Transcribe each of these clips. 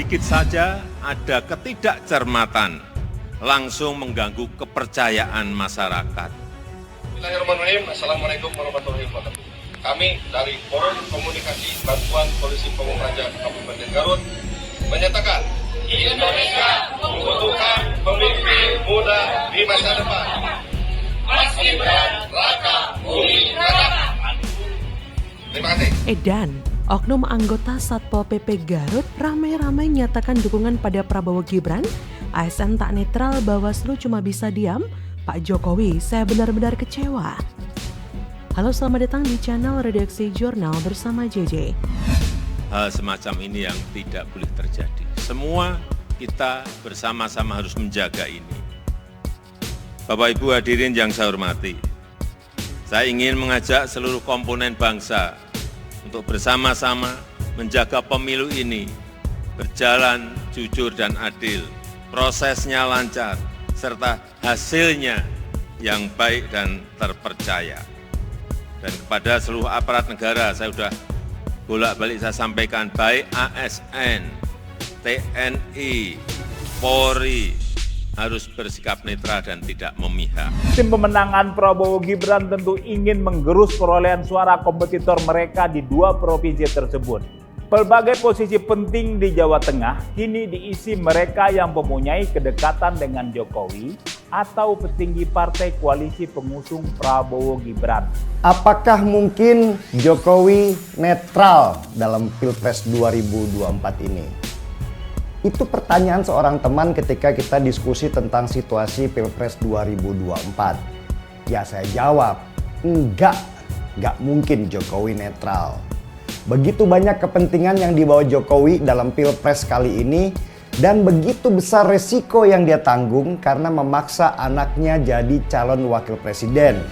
Sedikit saja ada ketidakcermatan langsung mengganggu kepercayaan masyarakat. Bismillahirrahmanirrahim. Assalamualaikum warahmatullahi wabarakatuh. Kami dari Forum Komunikasi Bantuan Polisi Pamung Praja Kabupaten Garut menyatakan Indonesia membutuhkan pemimpin muda di masa depan. Mas Gibran Raka Buming Raka. Terima kasih. Edan, oknum anggota Satpol PP Garut ramai-ramai menyatakan dukungan pada Prabowo Gibran. ASN tak netral, Bawaslu cuma bisa diam. Pak Jokowi, saya benar-benar kecewa. Halo, selamat datang di channel Redaksi Jurnal bersama JJ. Hal semacam ini yang tidak boleh terjadi. Semua kita bersama-sama harus menjaga ini. Bapak Ibu hadirin yang saya hormati, saya ingin mengajak seluruh komponen bangsa untuk bersama-sama menjaga pemilu ini berjalan jujur dan adil, prosesnya lancar, serta hasilnya yang baik dan terpercaya. Dan kepada seluruh aparat negara, saya sudah bolak-balik saya sampaikan, baik ASN, TNI, Polri, harus bersikap netral dan tidak memihak. Tim pemenangan Prabowo Gibran tentu ingin menggerus perolehan suara kompetitor mereka di dua provinsi tersebut. Berbagai posisi penting di Jawa Tengah kini diisi mereka yang mempunyai kedekatan dengan Jokowi atau petinggi partai koalisi pengusung Prabowo Gibran. Apakah mungkin Jokowi netral dalam Pilpres 2024 ini? Itu pertanyaan seorang teman ketika kita diskusi tentang situasi Pilpres 2024. Ya saya jawab, enggak mungkin Jokowi netral. Begitu banyak kepentingan yang dibawa Jokowi dalam Pilpres kali ini dan begitu besar resiko yang dia tanggung karena memaksa anaknya jadi calon wakil presiden.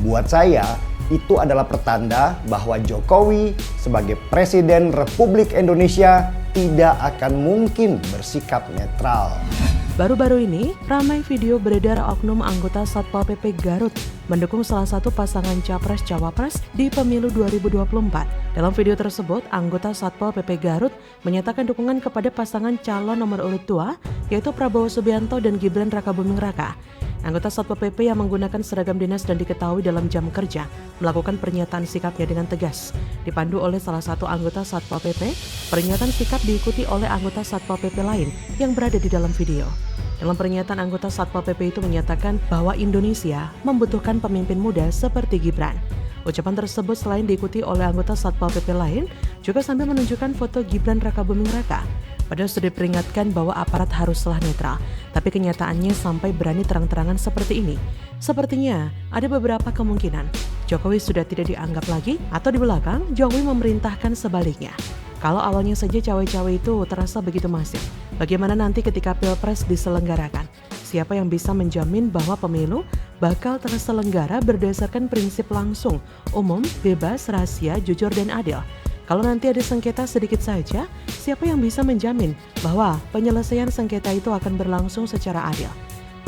Buat saya, itu adalah pertanda bahwa Jokowi sebagai Presiden Republik Indonesia tidak akan mungkin bersikap netral. Baru-baru ini, ramai video beredar oknum anggota Satpol PP Garut mendukung salah satu pasangan Capres-Cawapres di pemilu 2024. Dalam video tersebut, anggota Satpol PP Garut menyatakan dukungan kepada pasangan calon nomor urut 2, yaitu Prabowo Subianto dan Gibran Raka Buming Raka. Anggota Satpol PP yang menggunakan seragam dinas dan diketahui dalam jam kerja melakukan pernyataan sikapnya dengan tegas. Dipandu oleh salah satu anggota Satpol PP, pernyataan sikap diikuti oleh anggota Satpol PP lain yang berada di dalam video. Dalam pernyataan anggota Satpol PP itu menyatakan bahwa Indonesia membutuhkan pemimpin muda seperti Gibran. Ucapan tersebut selain diikuti oleh anggota Satpol PP lain, juga sambil menunjukkan foto Gibran Raka Buming Raka. Padahal sudah diperingatkan bahwa aparat haruslah netral, tapi kenyataannya sampai berani terang-terangan seperti ini. Sepertinya ada beberapa kemungkinan Jokowi sudah tidak dianggap lagi, atau di belakang Jokowi memerintahkan sebaliknya. Kalau awalnya saja cawe-cawe itu terasa begitu masif, bagaimana nanti ketika Pilpres diselenggarakan? Siapa yang bisa menjamin bahwa pemilu bakal terselenggara berdasarkan prinsip langsung, umum, bebas, rahasia, jujur, dan adil? Kalau nanti ada sengketa sedikit saja, siapa yang bisa menjamin bahwa penyelesaian sengketa itu akan berlangsung secara adil?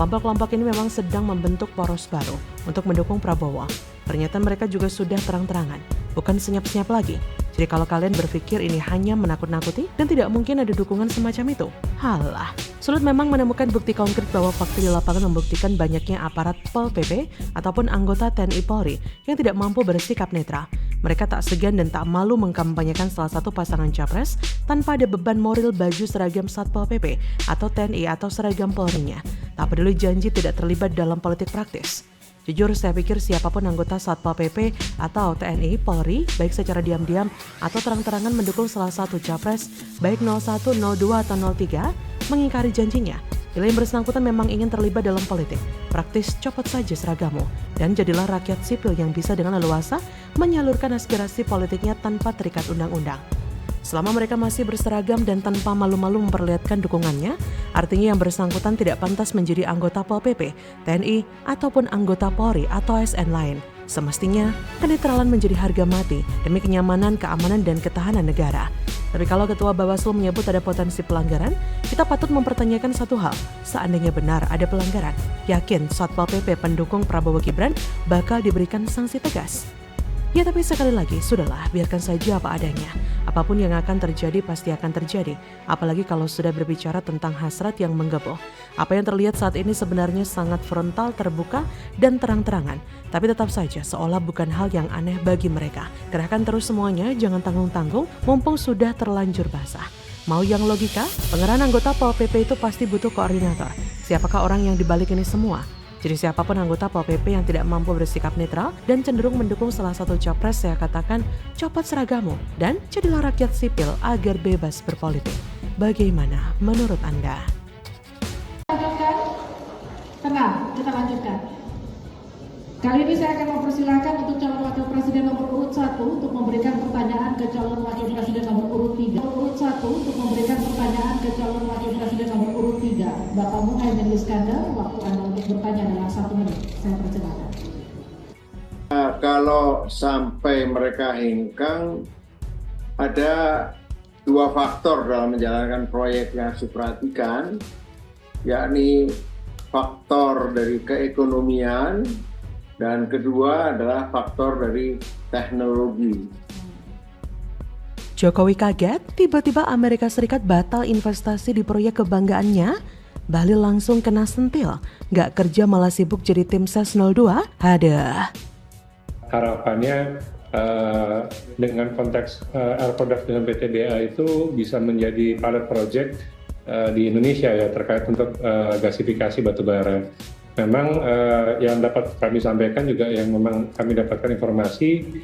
Kelompok-kelompok ini memang sedang membentuk poros baru untuk mendukung Prabowo. Pernyataan mereka juga sudah terang-terangan, bukan senyap-senyap lagi. Jadi kalau kalian berpikir ini hanya menakut-nakuti dan tidak mungkin ada dukungan semacam itu, halah. Sulit memang menemukan bukti konkret bahwa fakta di lapangan membuktikan banyaknya aparat Pol PP ataupun anggota TNI Polri yang tidak mampu bersikap netral. Mereka tak segan dan tak malu mengkampanyekan salah satu pasangan capres tanpa ada beban moral baju seragam Satpol PP atau TNI atau seragam Polri-nya. Tak peduli janji tidak terlibat dalam politik praktis. Jujur, saya pikir siapapun anggota Satpol PP atau TNI, Polri, baik secara diam-diam atau terang-terangan mendukung salah satu capres, baik 01, 02, atau 03, mengingkari janjinya. Bila yang bersangkutan memang ingin terlibat dalam politik, praktis copot saja seragammu dan jadilah rakyat sipil yang bisa dengan leluasa menyalurkan aspirasi politiknya tanpa terikat undang-undang. Selama mereka masih berseragam dan tanpa malu-malu memperlihatkan dukungannya, artinya yang bersangkutan tidak pantas menjadi anggota Pol PP, TNI, ataupun anggota Polri atau ASN lain. Semestinya, kenetralan menjadi harga mati demi kenyamanan, keamanan, dan ketahanan negara. Tapi kalau Ketua Bawaslu menyebut ada potensi pelanggaran, kita patut mempertanyakan satu hal. Seandainya benar ada pelanggaran, yakin Satpol PP pendukung Prabowo Gibran bakal diberikan sanksi tegas? Ya tapi sekali lagi, sudahlah, biarkan saja apa adanya. Apapun yang akan terjadi pasti akan terjadi. Apalagi kalau sudah berbicara tentang hasrat yang menggebu. Apa yang terlihat saat ini sebenarnya sangat frontal, terbuka, dan terang-terangan. Tapi tetap saja seolah bukan hal yang aneh bagi mereka. Kerahkan terus semuanya, jangan tanggung-tanggung, mumpung sudah terlanjur basah. Mau yang logika? Pengerahan anggota Pol PP itu pasti butuh koordinator. Siapakah orang yang dibalik ini semua? Jadi siapapun anggota Pol PP yang tidak mampu bersikap netral dan cenderung mendukung salah satu capres, saya katakan copot seragammu dan jadilah rakyat sipil agar bebas berpolitik. Bagaimana menurut Anda? Lanjutkan? Tenang, kita lanjutkan. Kali ini saya akan mempersilahkan untuk calon wakil presiden nomor urut 1 untuk memberikan pertanyaan ke calon wakil presiden nomor urut 3. Nomor urut 1 untuk memberikan pertanyaan ke calon wakil presiden nomor urut 3. Bapak Muhaimin Iskandar, waktu Anda untuk bertanya adalah 1 menit. Saya persilakan. Kalau sampai mereka hengkang, ada 2 faktor dalam menjalankan proyek yang harus diperhatikan, yakni faktor dari keekonomian, dan kedua adalah faktor dari teknologi. Jokowi kaget, tiba-tiba Amerika Serikat batal investasi di proyek kebanggaannya. Bahlil langsung kena sentil, nggak kerja malah sibuk jadi tim SES 02. Ada. Harapannya dengan konteks Air Products dengan PTBA itu bisa menjadi pilot project di Indonesia ya terkait untuk gasifikasi batubara. Memang yang dapat kami sampaikan juga yang memang kami dapatkan informasi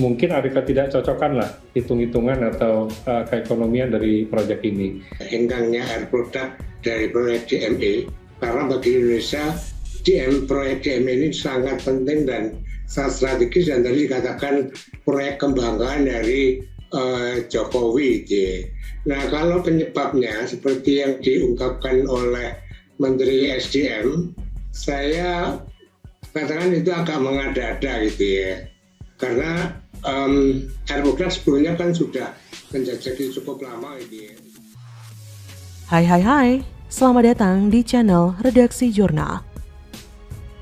mungkin ada ketidakcocokan lah hitung-hitungan atau keekonomian dari proyek ini. Hengkangnya Air Product dari proyek DME karena bagi Indonesia proyek DME ini sangat penting dan sangat strategis dan tadi dikatakan proyek kebanggaan dari Jokowi. Nah kalau penyebabnya seperti yang diungkapkan oleh Menteri SDM, saya katakan itu agak mengada-ada gitu ya. Karena Air Products sebelumnya kan sudah menjajaki cukup lama gitu ya. Hai, selamat datang di channel Redaksi Jurnal.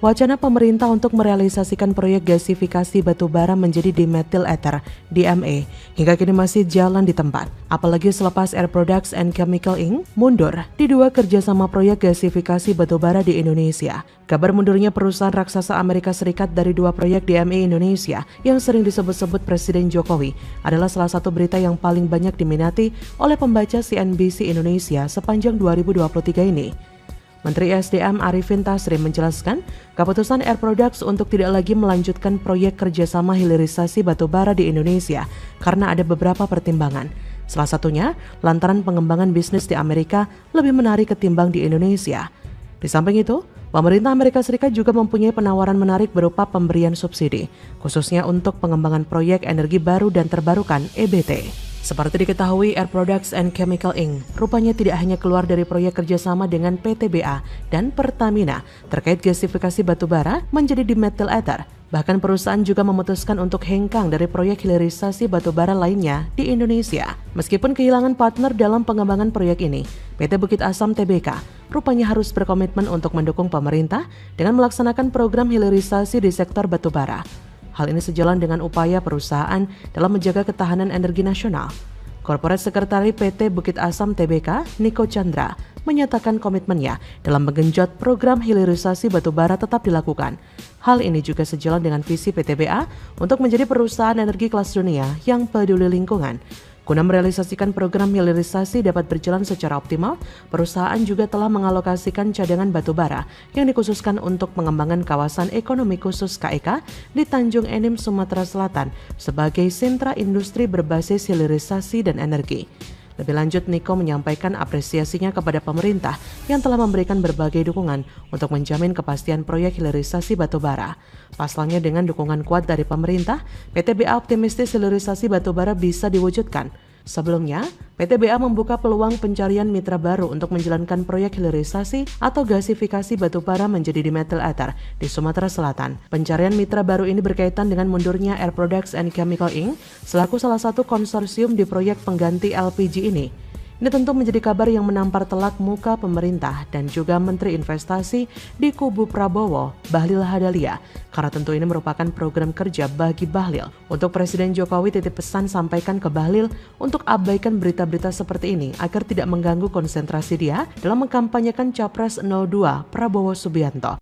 Wacana pemerintah untuk merealisasikan proyek gasifikasi batubara menjadi dimethyl ether (DME) hingga kini masih jalan di tempat. Apalagi selepas Air Products and Chemical Inc. mundur di 2 kerjasama proyek gasifikasi batubara di Indonesia. Kabar mundurnya perusahaan raksasa Amerika Serikat dari 2 proyek DME Indonesia yang sering disebut-sebut Presiden Jokowi adalah salah satu berita yang paling banyak diminati oleh pembaca CNBC Indonesia sepanjang 2023 ini. Menteri SDM Arifin Tasrif menjelaskan keputusan Air Products untuk tidak lagi melanjutkan proyek kerjasama hilirisasi batubara di Indonesia karena ada beberapa pertimbangan. Salah satunya lantaran pengembangan bisnis di Amerika lebih menarik ketimbang di Indonesia. Di samping itu, pemerintah Amerika Serikat juga mempunyai penawaran menarik berupa pemberian subsidi, khususnya untuk pengembangan proyek energi baru dan terbarukan (EBT). Seperti diketahui, Air Products and Chemical Inc. rupanya tidak hanya keluar dari proyek kerjasama dengan PTBA dan Pertamina terkait gasifikasi batubara menjadi dimethyl ether. Bahkan perusahaan juga memutuskan untuk hengkang dari proyek hilirisasi batubara lainnya di Indonesia. Meskipun kehilangan partner dalam pengembangan proyek ini, PT Bukit Asam Tbk rupanya harus berkomitmen untuk mendukung pemerintah dengan melaksanakan program hilirisasi di sektor batubara. Hal ini sejalan dengan upaya perusahaan dalam menjaga ketahanan energi nasional. Korporat Sekretari PT Bukit Asam Tbk, Niko Chandra, menyatakan komitmennya dalam menggenjot program hilirisasi batubara tetap dilakukan. Hal ini juga sejalan dengan visi PTBA untuk menjadi perusahaan energi kelas dunia yang peduli lingkungan. Guna merealisasikan program hilirisasi dapat berjalan secara optimal, perusahaan juga telah mengalokasikan cadangan batubara yang dikhususkan untuk pengembangan kawasan ekonomi khusus KEK di Tanjung Enim, Sumatera Selatan sebagai sentra industri berbasis hilirisasi dan energi. Lebih lanjut, Niko menyampaikan apresiasinya kepada pemerintah yang telah memberikan berbagai dukungan untuk menjamin kepastian proyek hilirisasi batubara. Pasalnya dengan dukungan kuat dari pemerintah, PTBA optimistis hilirisasi batubara bisa diwujudkan. Sebelumnya, PTBA membuka peluang pencarian mitra baru untuk menjalankan proyek hilirisasi atau gasifikasi batubara menjadi dimethyl ether di Sumatera Selatan. Pencarian mitra baru ini berkaitan dengan mundurnya Air Products and Chemical Inc. selaku salah satu konsorsium di proyek pengganti LPG ini. Ini tentu menjadi kabar yang menampar telak muka pemerintah dan juga Menteri Investasi di kubu Prabowo, Bahlil Lahadalia, karena tentu ini merupakan program kerja bagi Bahlil. Untuk Presiden Jokowi titip pesan sampaikan ke Bahlil untuk abaikan berita-berita seperti ini agar tidak mengganggu konsentrasi dia dalam mengkampanyekan Capres 02 Prabowo Subianto.